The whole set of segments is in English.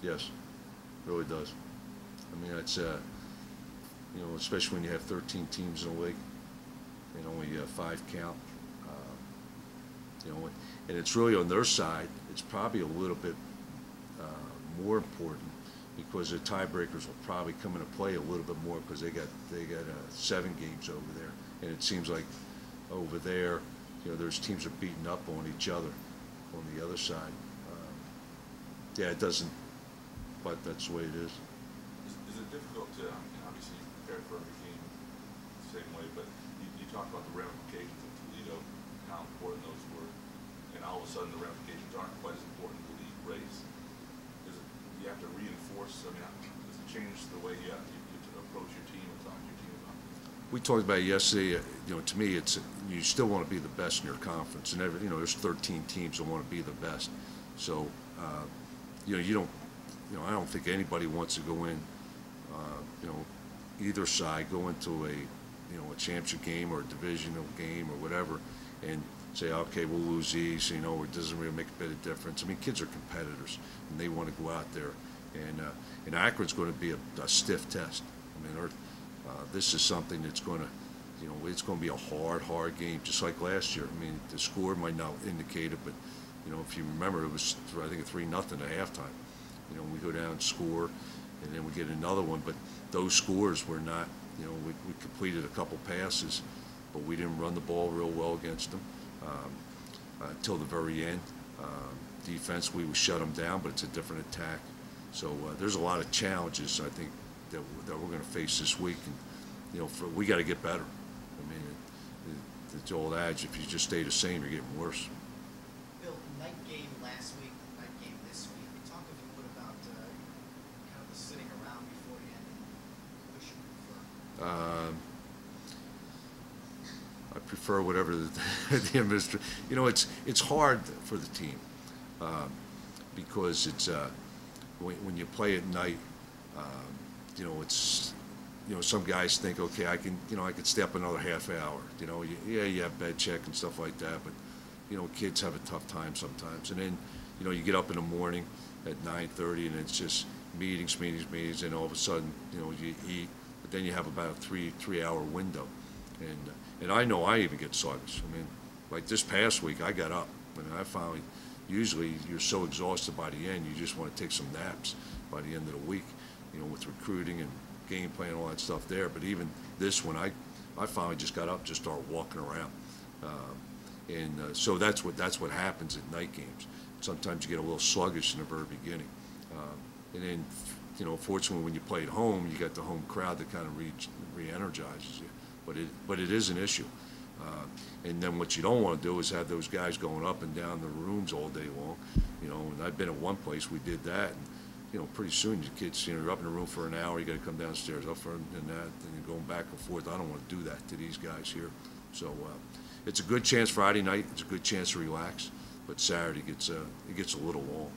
Yes, really does. I mean, it's especially when you have 13 teams in a league and only 5 count. And it's really on their side. It's probably a little bit more important because the tiebreakers will probably come into play a little bit more because they got 7 games over there, and it seems like over there, there's teams are beating up on each other on the other side. Yeah, it doesn't, but that's the way it is. Is it difficult to, obviously you prepare for every game the same way, but you talk about the ramifications of Toledo, how important those were, and all of a sudden the ramifications aren't quite as important in the league race. You have to reinforce, I mean, does it change the way you approach your team and talk to your team about it? We talked about it yesterday. To me, it's you still want to be the best in your conference, and there's 13 teams that want to be the best. So, you don't, I don't think anybody wants to go in, either side go into a championship game or a divisional game or whatever, and say, okay, we'll lose these, or it doesn't really make a bit of difference. I mean, kids are competitors, and they want to go out there. And Akron's going to be a stiff test. I mean, this is something that's going to, it's going to be a hard game, just like last year. I mean, the score might not indicate it, but, if you remember, it was, I think, a 3-0 at halftime. We go down and score, and then we get another one. But those scores were not, we completed a couple passes, but we didn't run the ball real well against them. Until the very end. Defense, we would shut them down, but it's a different attack. So there's a lot of challenges, I think, that we're going to face this week, and we got to get better. I mean, it's all adage. If you just stay the same, you're getting worse. Bill, night game last week, night game this week. Talk if you would about kind of the sitting around beforehand and which you prefer. I prefer whatever the administration. It's hard for the team because it's when you play at night. It's some guys think, okay, I can stay up another half hour. You have bed check and stuff like that, but kids have a tough time sometimes. And then you get up in the morning at 9:30 and it's just meetings, and all of a sudden you eat, but then you have about a three-hour window. And I know I even get sluggish. I mean, like this past week, I got up. And I finally, usually you're so exhausted by the end, you just want to take some naps by the end of the week, with recruiting and game plan and all that stuff there. But even this one, I finally just got up, just started walking around. So that's what happens at night games. Sometimes you get a little sluggish in the very beginning. And then, fortunately, when you play at home, you got the home crowd that kind of re-energizes you. But it is an issue. And then what you don't want to do is have those guys going up and down the rooms all day long. And I've been at one place, we did that. And, pretty soon your kids, you're up in the room for an hour, you got to come downstairs, up for and that, and you're going back and forth. I don't want to do that to these guys here. So it's a good chance Friday night. It's a good chance to relax. But Saturday it gets a little long.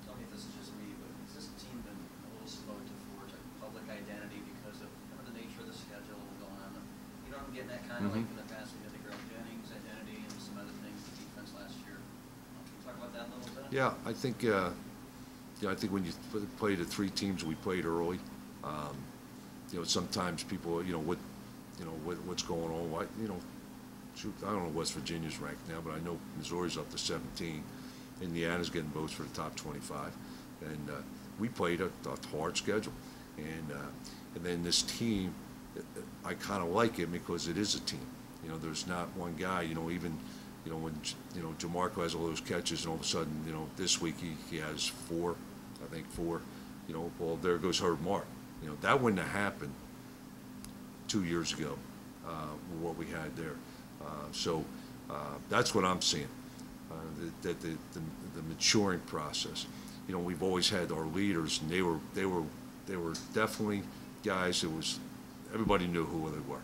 Tell me if this is just me, but has this team been a little slow to forge a public identity because of kind of the nature of the schedule going on? I'm getting that kind of like in the past we had the Girl Jennings identity and some other things, the defense last year. Can you talk about that a little bit? Yeah, I think when you play the 3 teams we played early, sometimes people, what's going on? Why, shoot, I don't know West Virginia's ranked now, but I know Missouri's up to 17. Indiana's getting votes for the top 25, and we played a hard schedule, and then this team, I kind of like it because it is a team. There's not one guy. Even when Jamarco has all those catches, and all of a sudden, this week he has 4, I think 4. Well, there goes Herb Mark. That wouldn't have happened 2 years ago with what we had there. So that's what I'm seeing. That the maturing process. We've always had our leaders, and they were definitely guys that was everybody knew who they were.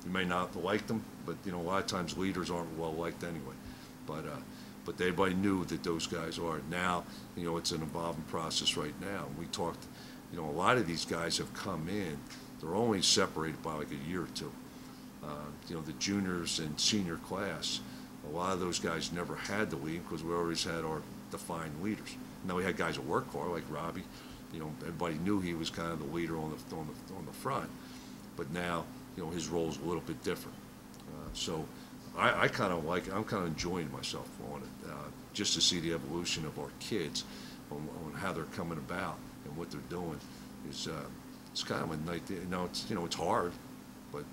You may not like them, but a lot of times leaders aren't well liked anyway. But everybody knew that those guys are. Now, it's an evolving process right now. We talked, a lot of these guys have come in. They're only separated by like a year or two. The juniors and senior class, a lot of those guys never had the lead because we always had our defined leaders. Now we had guys that worked hard, like Robbie. You know, everybody knew he was kind of the leader on the front. But now, you know, his role is a little bit different. So I kind of like it. I'm kind of enjoying myself on it, just to see the evolution of our kids on how they're coming about and what they're doing. It's kind of a nice, it's hard, but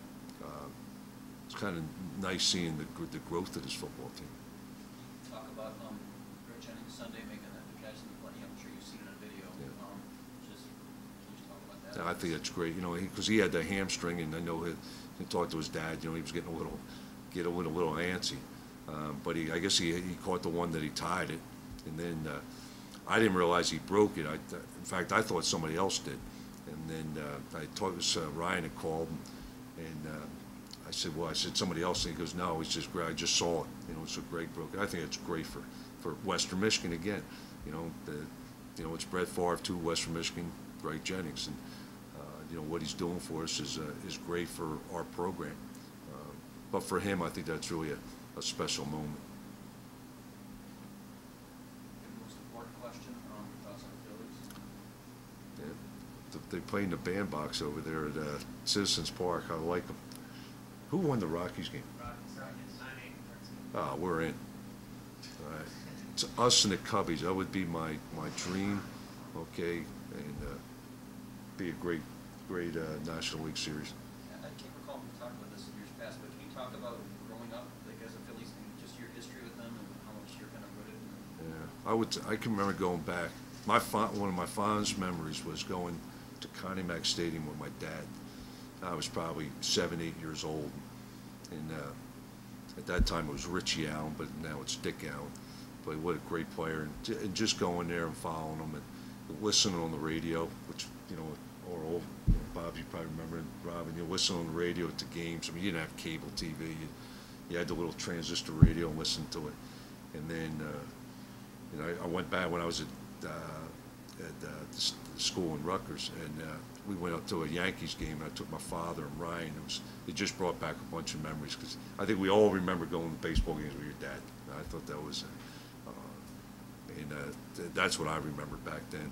it's kind of nice seeing the growth of this football team. Talk about Greg Jennings Sunday making that catch in the play. I'm sure you've seen it in a video. Yeah. Can you just talk about that? I think that's great, you know, because he had the hamstring, and I know he talked to his dad. You know, he was getting a little antsy, but I guess he caught the one that he tied it, and then I didn't realize he broke it. In fact, I thought somebody else did, and then I talked to Ryan had called, and I said somebody else, and he goes, no, it's just Greg. I just saw it, you know, so Greg broke it. I think it's great for Western Michigan again, you know, it's Brett Favre to Western Michigan, Greg Jennings, and you know what he's doing for us is great for our program. But for him, I think that's really a special moment. The most important question, thoughts on the Phillies? Yeah. They play in the bandbox over there at Citizens Park. I like them. Who won the Rockies game? Oh, we're in. All right. It's us and the Cubbies. That would be my dream, okay, and be a great National League Series. I can't recall if we talked about this in years past, but can you talk about growing up, like as a Phillies fan, just your history with them and how much you're kind of rooted? Yeah, I can remember going back. One of my fondest memories was going to Connie Mack Stadium with my dad. I was probably 7, 8 years old, and at that time it was Richie Allen, but now it's Dick Allen. But what a great player, and just going there and following him and listening on the radio, which, you know, or old, you know, Bob, you probably remember, Robin, you listen on the radio at the games. I mean, you didn't have cable TV. You had the little transistor radio and listen to it. And then, you know, I went back when I was at the school in Rutgers, and we went up to a Yankees game, and I took my father and Ryan. It just brought back a bunch of memories, because I think we all remember going to baseball games with your dad. I thought that was, and that's what I remember back then.